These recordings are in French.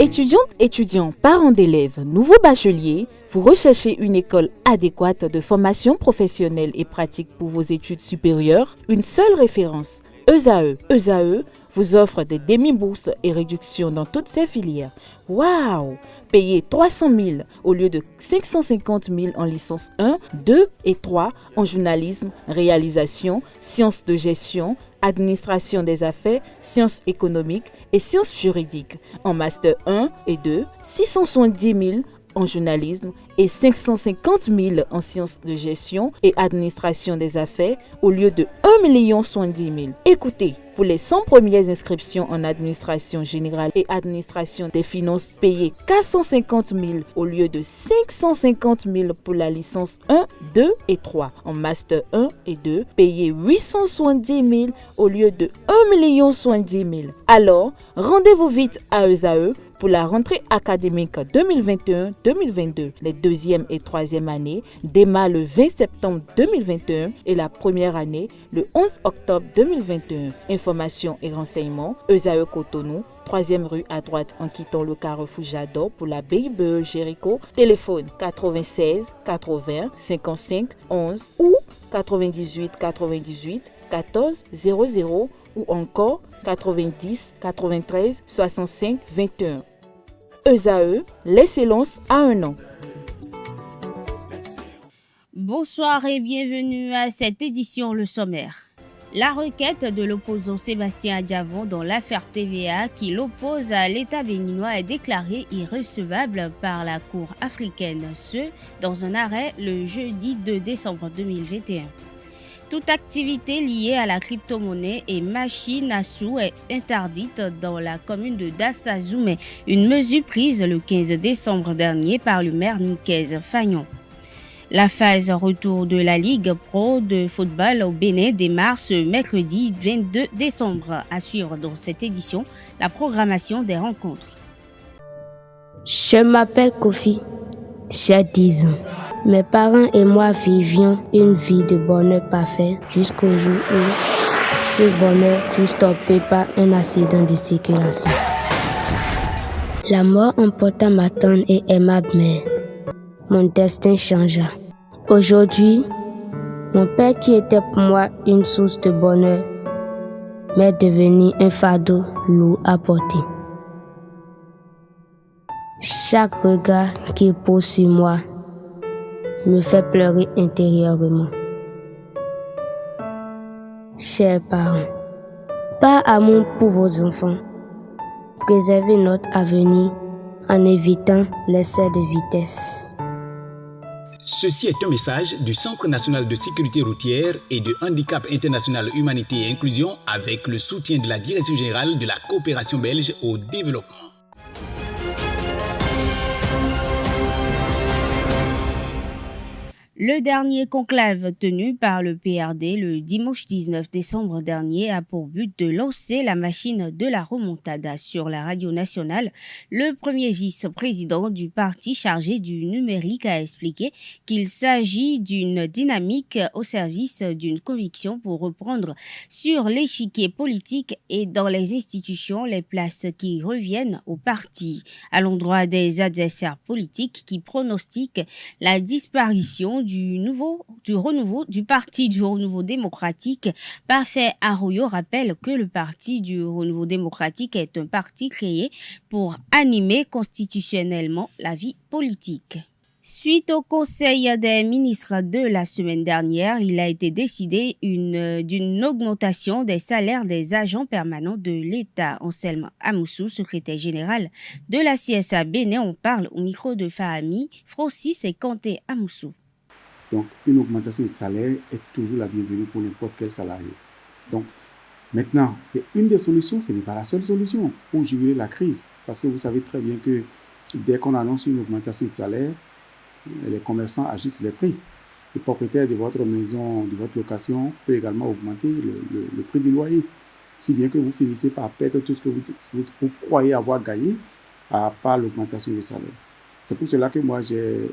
Étudiantes, étudiants, parents d'élèves, nouveaux bacheliers, vous recherchez une école adéquate de formation professionnelle et pratique pour vos études supérieures? Une seule référence, ESAE. ESAE vous offre des demi-bourses et réductions dans toutes ces filières. Waouh! Payez 300 000 au lieu de 550 000 en licence 1, 2 et 3 en journalisme, réalisation, sciences de gestion, administration des affaires, sciences économiques et sciences juridiques. En master 1 et 2, 670 000 en journalisme et 550 000 en sciences de gestion et administration des affaires au lieu de 1 070 000. Écoutez, pour les 100 premières inscriptions en administration générale et administration des finances, payez 450 000 au lieu de 550 000 pour la licence 1, 2 et 3. En master 1 et 2, payez 870 000 au lieu de 1 070 000. Alors, rendez-vous vite à ESAE pour la rentrée académique 2021-2022. Les deuxième et troisième années démarrent le 20 septembre 2021 et la première année le 11 octobre 2021. Informations et renseignements, ESAE Cotonou, 3e rue à droite en quittant le carrefour Jadot pour la BIBE Jéricho. Téléphone 96 80 55 11 ou 98 98 14 00 ou encore 90 93 65 21. ESAE, l'excellence à un an. Bonsoir et bienvenue à cette édition Le Sommaire. La requête de l'opposant Sébastien Adjavon dans l'affaire TVA qui l'oppose à l'État béninois est déclarée irrecevable par la Cour africaine, ce dans un arrêt le jeudi 2 décembre 2021. Toute activité liée à la crypto-monnaie et machine à sous est interdite dans la commune de Dassazoumé, une mesure prise le 15 décembre dernier par le maire Nicaise Fagnon. La phase retour de la Ligue Pro de football au Bénin démarre ce mercredi 22 décembre. À suivre dans cette édition la programmation des rencontres. Je m'appelle Kofi, j'ai 10 ans. Mes parents et moi vivions une vie de bonheur parfait jusqu'au jour où ce bonheur fut stoppé par un accident de circulation. La mort emporta ma tendre et aimable mère. Mon destin changea. Aujourd'hui, mon père qui était pour moi une source de bonheur m'est devenu un fardeau lourd à porter. Chaque regard qu'il pose sur moi me fait pleurer intérieurement. Chers parents, par amour pour vos enfants, préservez notre avenir en évitant l'excès de vitesse. Ceci est un message du Centre national de sécurité routière et de handicap international humanité et inclusion avec le soutien de la Direction générale de la coopération belge au développement. Le dernier conclave tenu par le PRD le dimanche 19 décembre dernier a pour but de lancer la machine de la remontada sur la radio nationale. Le premier vice-président du parti chargé du numérique a expliqué qu'il s'agit d'une dynamique au service d'une conviction pour reprendre sur l'échiquier politique et dans les institutions les places qui reviennent au parti, à l'endroit des adversaires politiques qui pronostiquent la disparition du Parti du Renouveau démocratique. Parfait Arroyo rappelle que le Parti du Renouveau démocratique est un parti créé pour animer constitutionnellement la vie politique. Suite au Conseil des ministres de la semaine dernière, il a été décidé d'une augmentation des salaires des agents permanents de l'État. Anselme Amoussou, secrétaire général de la CSA Bénin, on parle au micro de Fahami, Francis et Kanté Amoussou. Donc, une augmentation de salaire est toujours la bienvenue pour n'importe quel salarié. Donc, maintenant, c'est une des solutions, ce n'est pas la seule solution pour juguler la crise. Parce que vous savez très bien que dès qu'on annonce une augmentation de salaire, les commerçants ajustent les prix. Le propriétaire de votre maison, de votre location, peut également augmenter le prix du loyer. Si bien que vous finissez par perdre tout ce que vous croyez avoir gagné par l'augmentation du salaire. C'est pour cela que moi, j'ai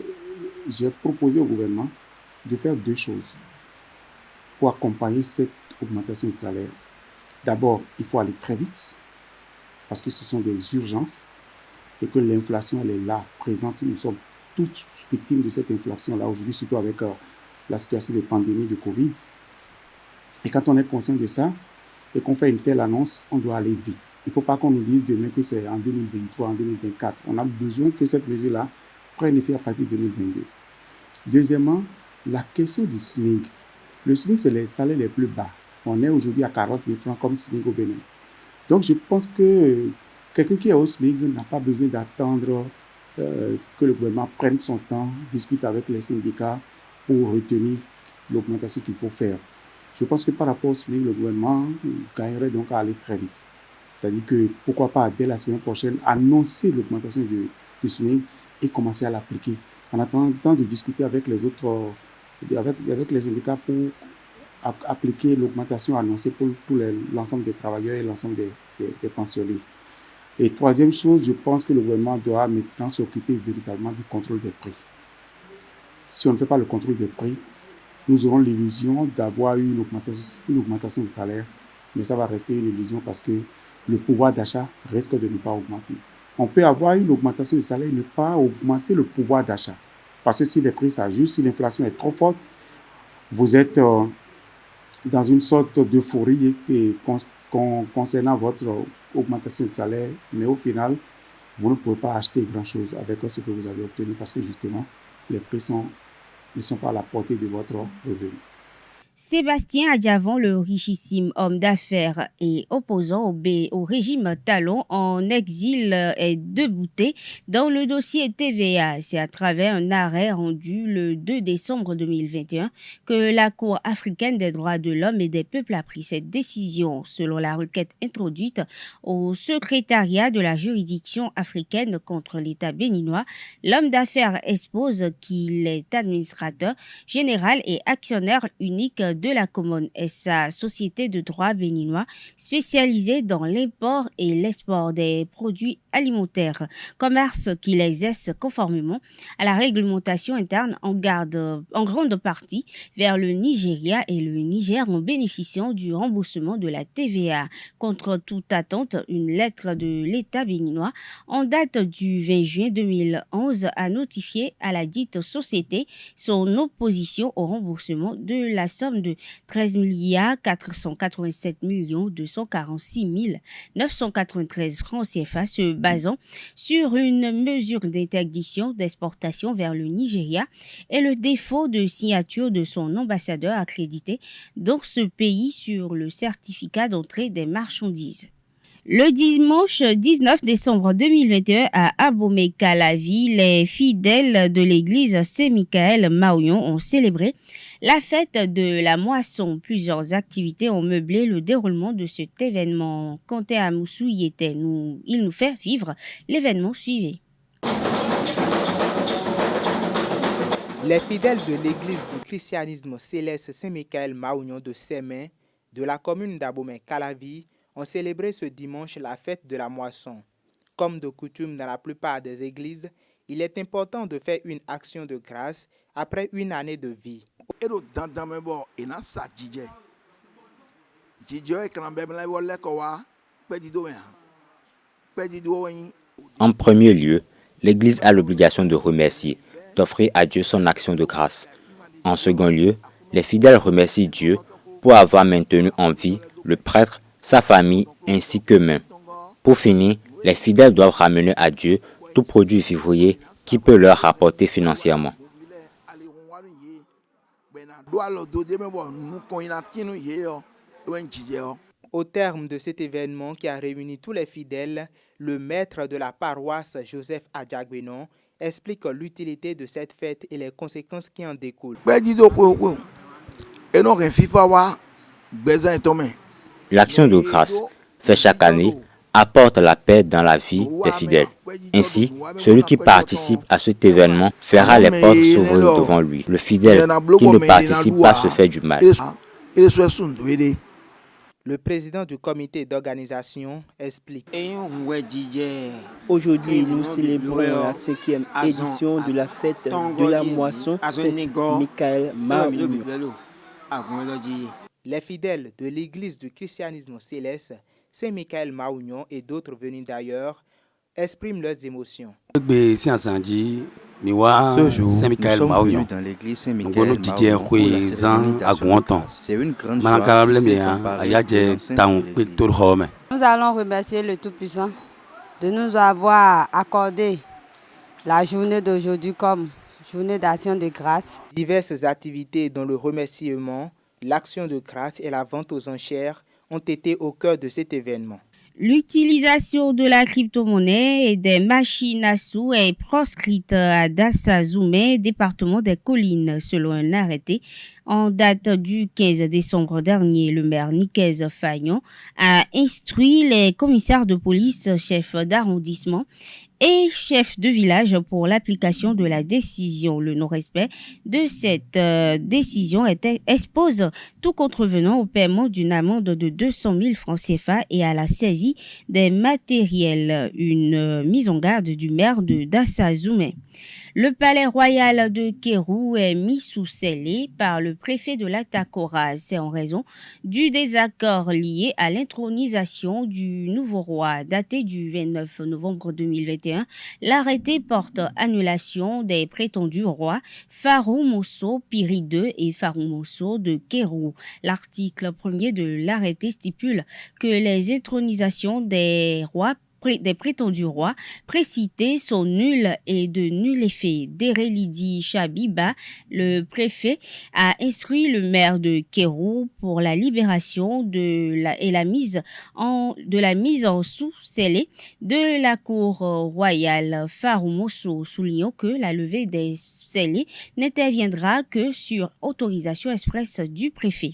proposé au gouvernement de faire deux choses pour accompagner cette augmentation de salaire. D'abord, il faut aller très vite parce que ce sont des urgences. et que l'inflation, elle est là, présente. Nous sommes tous victimes de cette inflation-là aujourd'hui, surtout avec la situation de pandémie de Covid. Et quand on est conscient de ça et qu'on fait une telle annonce, on doit aller vite. Il ne faut pas qu'on nous dise demain que c'est en 2023, en 2024. On a besoin que cette mesure-là prenne effet à partir de 2022. Deuxièmement, la question du SMIC. Le SMIC, c'est les salaires les plus bas. On est aujourd'hui à 40 000 francs comme SMIC au Bénin. Donc, je pense que quelqu'un qui est au SMIC n'a pas besoin d'attendre que le gouvernement prenne son temps, discute avec les syndicats pour retenir l'augmentation qu'il faut faire. Je pense que par rapport au SMIC, le gouvernement gagnerait donc à aller très vite. C'est-à-dire que, pourquoi pas, dès la semaine prochaine, annoncer l'augmentation du SMIC et commencer à l'appliquer. En attendant de discuter avec les autres, avec les syndicats pour appliquer l'augmentation annoncée pour l'ensemble des travailleurs et l'ensemble des pensionnés. Et troisième chose, je pense que le gouvernement doit maintenant s'occuper véritablement du contrôle des prix. Si on ne fait pas le contrôle des prix, nous aurons l'illusion d'avoir eu une augmentation de salaire, mais ça va rester une illusion parce que le pouvoir d'achat risque de ne pas augmenter. On peut avoir une augmentation de salaire et ne pas augmenter le pouvoir d'achat. Parce que si les prix s'ajustent, si l'inflation est trop forte, vous êtes dans une sorte d'euphorie concernant votre augmentation de salaire, mais au final, vous ne pouvez pas acheter grand-chose avec ce que vous avez obtenu parce que justement, les prix ne sont pas à la portée de votre revenu. Sébastien Adjavon, le richissime homme d'affaires et opposant au régime Talon en exil, est débouté dans le dossier TVA. C'est à travers un arrêt rendu le 2 décembre 2021 que la Cour africaine des droits de l'homme et des peuples a pris cette décision. Selon la requête introduite au secrétariat de la juridiction africaine contre l'État béninois, l'homme d'affaires expose qu'il est administrateur général et actionnaire unique de la Commune SA, société de droit béninois spécialisée dans l'import et l'export des produits alimentaires, commerce qu'il exerce conformément à la réglementation interne en grande partie vers le Nigeria et le Niger en bénéficiant du remboursement de la TVA. Contre toute attente, une lettre de l'État béninois en date du 20 juin 2011 a notifié à la dite société son opposition au remboursement de la somme de 13 487 246 993 francs CFA se basant sur une mesure d'interdiction d'exportation vers le Nigeria et le défaut de signature de son ambassadeur accrédité dans ce pays sur le certificat d'entrée des marchandises. Le dimanche 19 décembre 2021 à Abomey-Calavi, les fidèles de l'église Saint-Michael Maouillon ont célébré la fête de la moisson. Plusieurs activités ont meublé le déroulement de cet événement. Quentin Amoussou y était. Il nous fait vivre l'événement suivi. Les fidèles de l'église du christianisme céleste Saint-Michael Maouillon de Sémin de la commune d'Abomey-Calavi ont célébré ce dimanche la fête de la moisson. Comme de coutume dans la plupart des églises, il est important de faire une action de grâce après une année de vie. En premier lieu, l'Église a l'obligation de remercier, d'offrir à Dieu son action de grâce. En second lieu, les fidèles remercient Dieu pour avoir maintenu en vie le prêtre, sa famille ainsi qu'eux-mêmes. Pour finir, les fidèles doivent ramener à Dieu tout produit vivrier qui peut leur rapporter financièrement. Au terme de cet événement qui a réuni tous les fidèles, le maître de la paroisse Joseph Adjagbenon explique l'utilité de cette fête et les conséquences qui en découlent. L'action de grâce, faite chaque année, apporte la paix dans la vie des fidèles. Ainsi, celui qui participe à cet événement verra les portes s'ouvrir devant lui. Le fidèle qui ne participe pas se fait du mal. Le président du comité d'organisation explique. Aujourd'hui, nous célébrons la 5e édition de la fête de la moisson Saint-Michael Maouillon. Les fidèles de l'église du christianisme céleste Saint-Michael Maouillon et d'autres venus d'ailleurs expriment leurs émotions. Ce jour, nous sommes venus dans l'église Saint-Michel pour la célébration de grâce. C'est une grande joie qui s'est comparée à l'enceinte de l'église. Nous allons remercier le Tout-Puissant de nous avoir accordé la journée d'aujourd'hui comme journée d'action de grâce. Diverses activités dont le remerciement, l'action de grâce et la vente aux enchères ont été au cœur de cet événement. L'utilisation de la crypto-monnaie et des machines à sous est proscrite à Dassa-Zoumé, département des Collines, selon un arrêté en date du 15 décembre dernier. Le maire Nicaise Fagnon a instruit les commissaires de police, chefs d'arrondissement et chef de village pour l'application de la décision. Le non-respect de cette décision expose tout contrevenant au paiement d'une amende de 200 000 francs CFA et à la saisie des matériels. Une mise en garde du maire de Dassa-Zoumé. Le palais royal de Kérou est mis sous scellé par le préfet de l'Atakora. C'est en raison du désaccord lié à l'intronisation du nouveau roi. Daté du 29 novembre 2021, l'arrêté porte annulation des prétendus rois Farou Mosso Piri II et Farou Mosso de Kérou. L'article 1er de l'arrêté stipule que les intronisations des prétendus rois précités sont nulles et de nul effet. Derelidi Chabiba, le préfet, a instruit le maire de Kérou pour la libération de la mise en sous-scellé de la cour royale. Farou Mosso soulignant que la levée des scellés n'interviendra que sur autorisation expresse du préfet.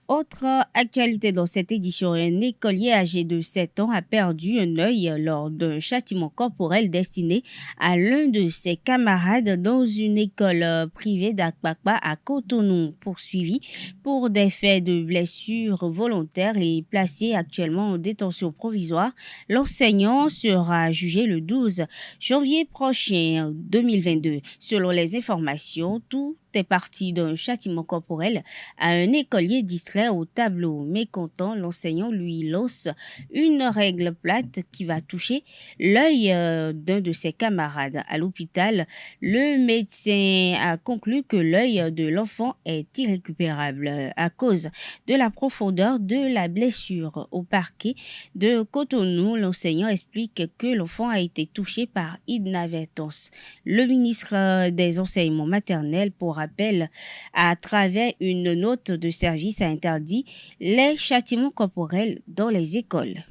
Autre actualité dans cette édition, un écolier âgé de 7 ans a perdu un œil lors d'un châtiment corporel destiné à l'un de ses camarades dans une école privée d'Akpakpa à Cotonou. Poursuivi pour des faits de blessures volontaires et placé actuellement en détention provisoire, l'enseignant sera jugé le 12 janvier prochain 2022. Selon les informations, tout est parti d'un châtiment corporel à un écolier distrait au tableau. Mécontent, l'enseignant lui lance une règle plate qui va toucher l'œil d'un de ses camarades. À l'hôpital, le médecin a conclu que l'œil de l'enfant est irrécupérable à cause de la profondeur de la blessure. Au parquet de Cotonou, l'enseignant explique que l'enfant a été touché par inadvertance. Le ministre des Enseignements maternels, pour rappel, à travers une note de service, a interdit les châtiments corporels dans les écoles.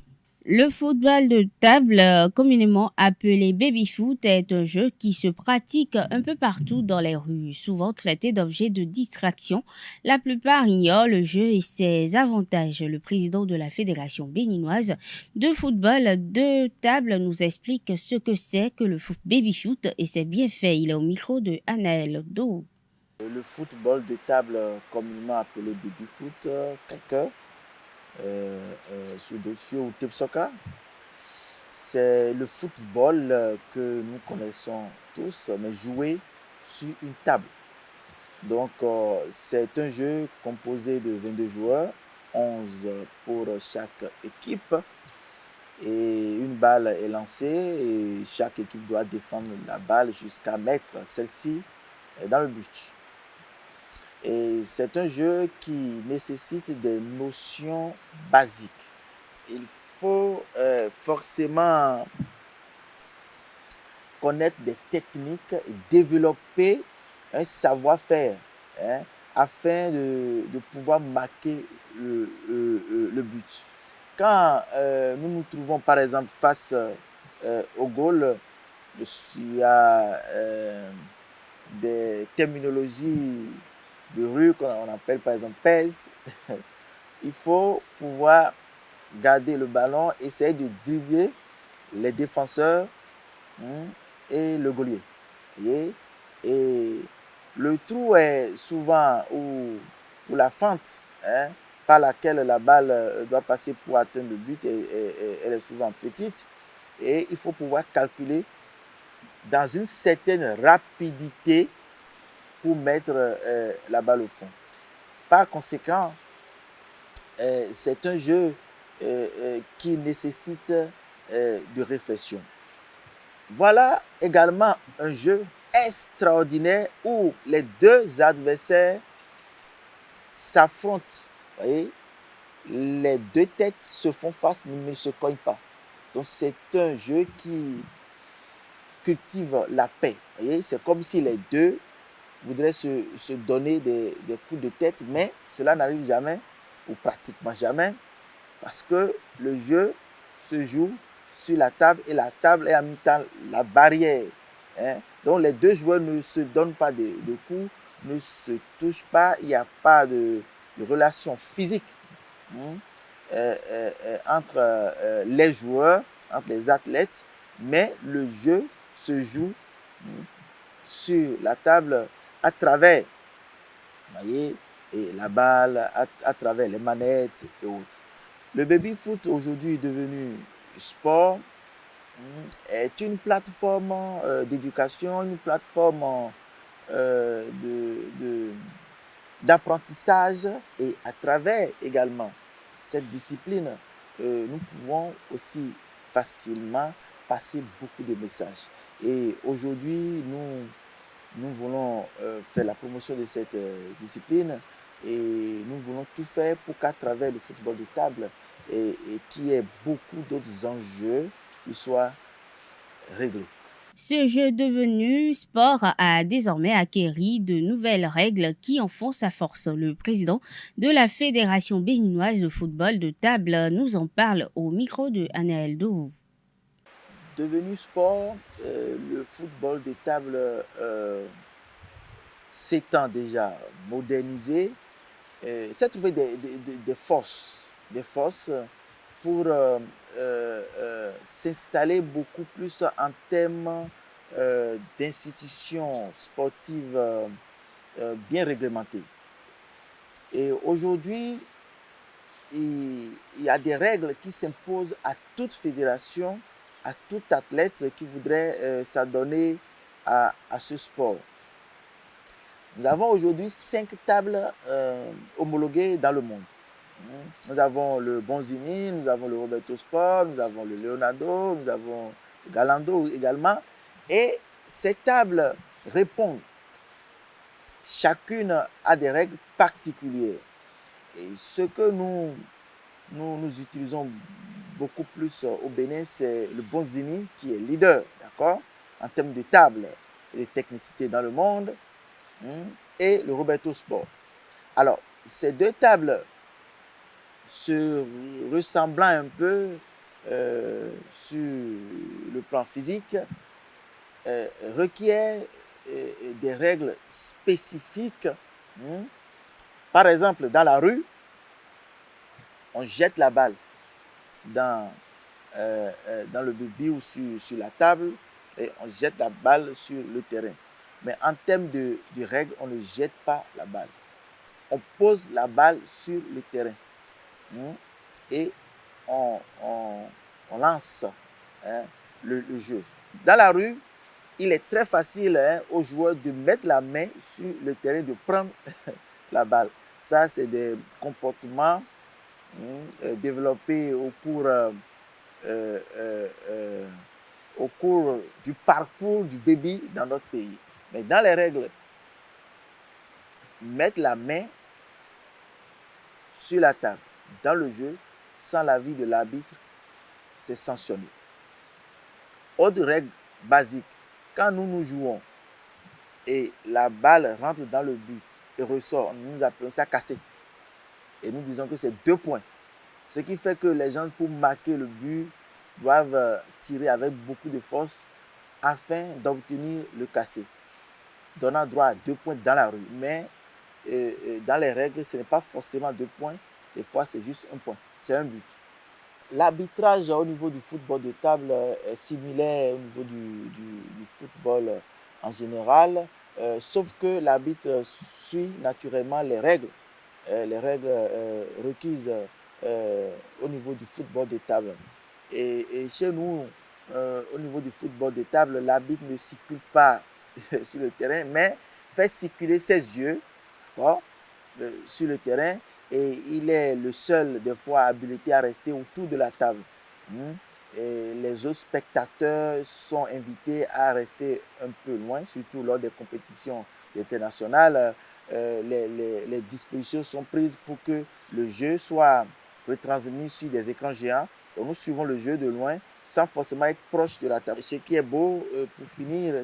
Le football de table, communément appelé baby-foot, est un jeu qui se pratique un peu partout dans les rues, souvent traité d'objet de distraction. La plupart ignorent le jeu et ses avantages. Le président de la Fédération béninoise de football de table nous explique ce que c'est que le baby-foot et ses bienfaits. Il est au micro de Anaël Do. Le football de table, communément appelé baby-foot, sous dossier ou Tepsoka, c'est le football que nous connaissons tous, mais joué sur une table. Donc, c'est un jeu composé de 22 joueurs, 11 pour chaque équipe. Et une balle est lancée et chaque équipe doit défendre la balle jusqu'à mettre celle-ci dans le but. Et c'est un jeu qui nécessite des notions basiques. Il faut forcément connaître des techniques et développer un savoir-faire afin de pouvoir marquer le but. Quand nous nous trouvons par exemple face au goal, il y a des terminologies de rue qu'on appelle par exemple pèse. Il faut pouvoir garder le ballon, essayer de dribbler les défenseurs et le goalier. Et le trou est souvent, ou la fente par laquelle la balle doit passer pour atteindre le but, elle est souvent petite. Et il faut pouvoir calculer dans une certaine rapidité pour mettre la balle au fond. Par conséquent, c'est un jeu qui nécessite de réflexion. Voilà également un jeu extraordinaire où les deux adversaires s'affrontent. Vous voyez, les deux têtes se font face mais ne se cognent pas. Donc c'est un jeu qui cultive la paix. Vous voyez, c'est comme si les deux voudraient se donner des coups de tête, mais cela n'arrive jamais, ou pratiquement jamais, parce que le jeu se joue sur la table et la table est en même temps la barrière. Donc les deux joueurs ne se donnent pas de coups, ne se touchent pas, il n'y a pas de relation physique entre les joueurs, entre les athlètes, mais le jeu se joue sur la table à travers, vous voyez, et la balle, à travers les manettes et autres. Le baby-foot aujourd'hui devenu sport est une plateforme d'éducation, une plateforme d'apprentissage, et à travers également cette discipline, nous pouvons aussi facilement passer beaucoup de messages. Et aujourd'hui, nous voulons faire la promotion de cette discipline et nous voulons tout faire pour qu'à travers le football de table et qu'il y ait beaucoup d'autres enjeux qui soient réglés. Ce jeu devenu sport a désormais acquéri de nouvelles règles qui en font sa force. Le président de la Fédération béninoise de football de table nous en parle au micro de Anaël Dourou. Devenu sport, le football de table s'étant déjà modernisé, s'est trouvé des forces pour s'installer beaucoup plus en termes d'institutions sportives bien réglementées. Et aujourd'hui, il y a des règles qui s'imposent à toute fédération, à tout athlète qui voudrait s'adonner à ce sport. Nous avons aujourd'hui 5 tables homologuées dans le monde. Nous avons le Bonzini, nous avons le Roberto Sport, nous avons le Leonardo, nous avons le Galando également. Et ces tables répondent chacune à des règles particulières. Et ce que nous utilisons beaucoup plus au Bénin, c'est le Bonzini qui est leader, d'accord, en termes de table et de technicité dans le monde, et le Roberto Sports. Alors, ces deux tables se ressemblant un peu sur le plan physique, requièrent des règles spécifiques. Par exemple, dans la rue, on jette la balle dans le bébé ou sur la table et on jette la balle sur le terrain. Mais en termes de règles, on ne jette pas la balle. On pose la balle sur le terrain et on lance le jeu. Dans la rue, il est très facile aux joueurs de mettre la main sur le terrain, de prendre la balle. Ça, c'est des comportements développés au cours du parcours du bébé dans notre pays. Mais dans les règles, mettre la main sur la table dans le jeu sans l'avis de l'arbitre, c'est sanctionné. Autre règle basique, quand nous jouons et la balle rentre dans le but et ressort, nous appelons ça casser. Et nous disons que c'est 2 points. Ce qui fait que les gens, pour marquer le but, doivent tirer avec beaucoup de force afin d'obtenir le cassé, donnant droit à 2 points dans la rue. Mais dans les règles, ce n'est pas forcément 2 points. Des fois, c'est juste 1 point. C'est un but. L'arbitrage au niveau du football de table est similaire au niveau du football en général, sauf que l'arbitre suit naturellement les règles requises au niveau du football de table. Et chez nous, au niveau du football de table, l'arbitre ne circule pas sur le terrain, mais fait circuler ses yeux sur le terrain, et il est le seul des fois habilité à rester autour de la table. et les autres spectateurs sont invités à rester un peu loin, surtout lors des compétitions internationales. Les dispositions sont prises pour que le jeu soit retransmis sur des écrans géants. Donc nous suivons le jeu de loin sans forcément être proche de la table. Ce qui est beau, pour finir,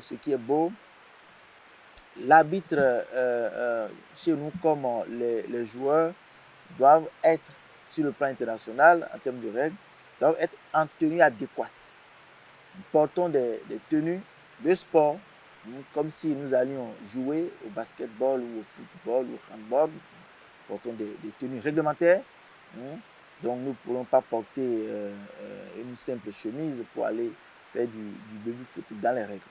l'arbitre chez nous comme les joueurs doivent être sur le plan international en termes de règles, doivent être en tenue adéquate. Nous portons des tenues de sport, comme si nous allions jouer au basketball ou au football ou au handball. Nous portons des tenues réglementaires. Donc nous ne pourrons pas porter une simple chemise pour aller faire du baby-foot dans les règles.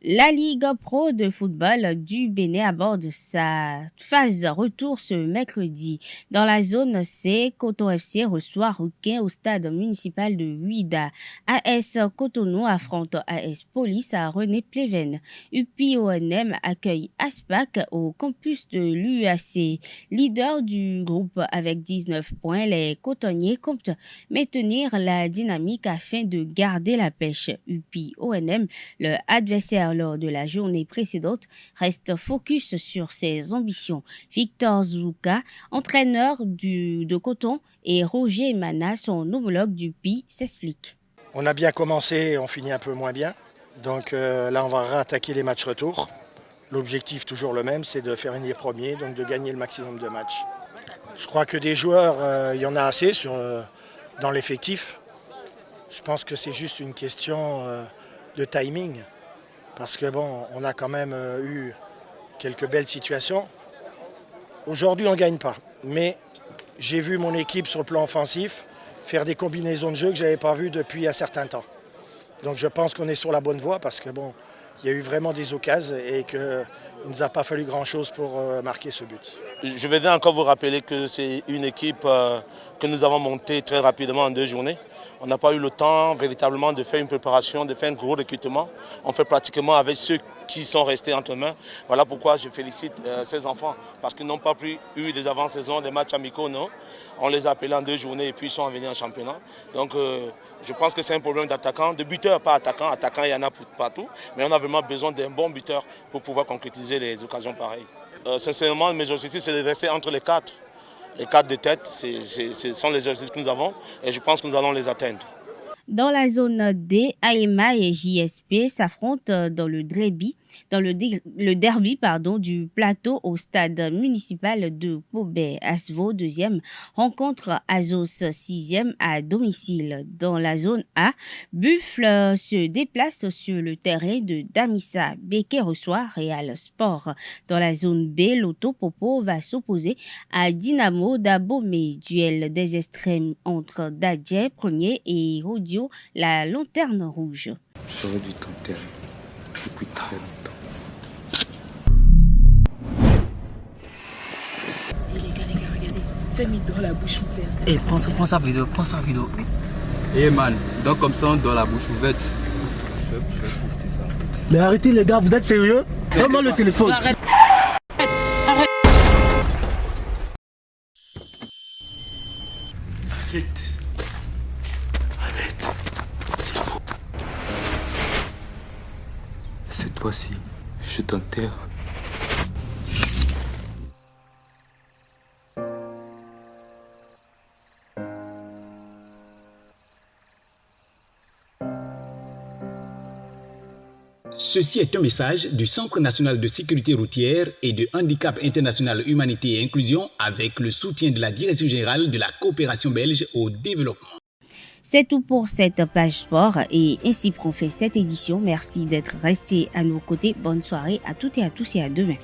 La Ligue Pro de football du Bénin aborde sa phase retour ce mercredi. Dans la zone C, Coton FC reçoit Rouquin au stade municipal de Ouida. AS Cotonou affronte AS Police à René-Pléven. UPI-ONM accueille ASPAC au campus de l'UAC. Leader du groupe avec 19 points, les cotonniers comptent maintenir la dynamique afin de garder la pêche. UPI-ONM, le adversaire lors de la journée précédente, reste focus sur ses ambitions. Victor Zouka, entraîneur de Coton, et Roger Mana, son homologue du PI, s'explique. On a bien commencé, on finit un peu moins bien. Donc là, on va réattaquer les matchs retour. L'objectif, toujours le même, c'est de finir premier, donc de gagner le maximum de matchs. Je crois que des joueurs, il y en a assez dans l'effectif. Je pense que c'est juste une question de timing. Parce que bon, on a quand même eu quelques belles situations. Aujourd'hui, on ne gagne pas. Mais j'ai vu mon équipe sur le plan offensif faire des combinaisons de jeu que je n'avais pas vues depuis un certain temps. Donc je pense qu'on est sur la bonne voie parce que bon, il y a eu vraiment des occasions et qu'il ne nous a pas fallu grand-chose pour marquer ce but. Je voudrais encore vous rappeler que c'est une équipe que nous avons montée très rapidement en 2 journées. On n'a pas eu le temps véritablement de faire une préparation, de faire un gros recrutement. On fait pratiquement avec ceux qui sont restés entre mains. Voilà pourquoi je félicite ces enfants, parce qu'ils n'ont pas eu des avant-saisons, des matchs amicaux, non. On les a appelés en 2 journées et puis ils sont venus en championnat. Donc je pense que c'est un problème d'attaquant, de buteur, pas attaquant. Attaquant, il y en a partout, mais on a vraiment besoin d'un bon buteur pour pouvoir concrétiser les occasions pareilles. Sincèrement, mes objectifs, c'est de rester entre les 4. Les 4 de tête, ce sont les objectifs que nous avons et je pense que nous allons les atteindre. Dans la zone D, AEMA et JSP s'affrontent dans le derby du plateau au stade municipal de Pobé. Asvo 2e rencontre Azos 6e à domicile. Dans la zone A, Buffle se déplace sur le terrain de Damissa. Beke reçoit Real Sport. Dans la zone B, Loto Popo va s'opposer à Dynamo d'Abomey. Duel des extrêmes entre Dadje, premier, et Rodio, la lanterne rouge. J'aurais dû t'enterrer depuis très longtemps. Les gars, regardez. Fais-moi dans la bouche ouverte. Eh, prends sa vidéo. Eh man, donc comme ça on dans la bouche ouverte. Je vais poster ça. Mais arrêtez les gars, vous êtes sérieux? Donne-moi le téléphone. Arrête. C'est faux. Cette fois-ci, je t'enterre. Ceci est un message du Centre national de sécurité routière et de Handicap International Humanité et Inclusion avec le soutien de la Direction générale de la coopération belge au développement. C'est tout pour cette page sport et ainsi prend fait cette édition. Merci d'être resté à nos côtés. Bonne soirée à toutes et à tous et à demain.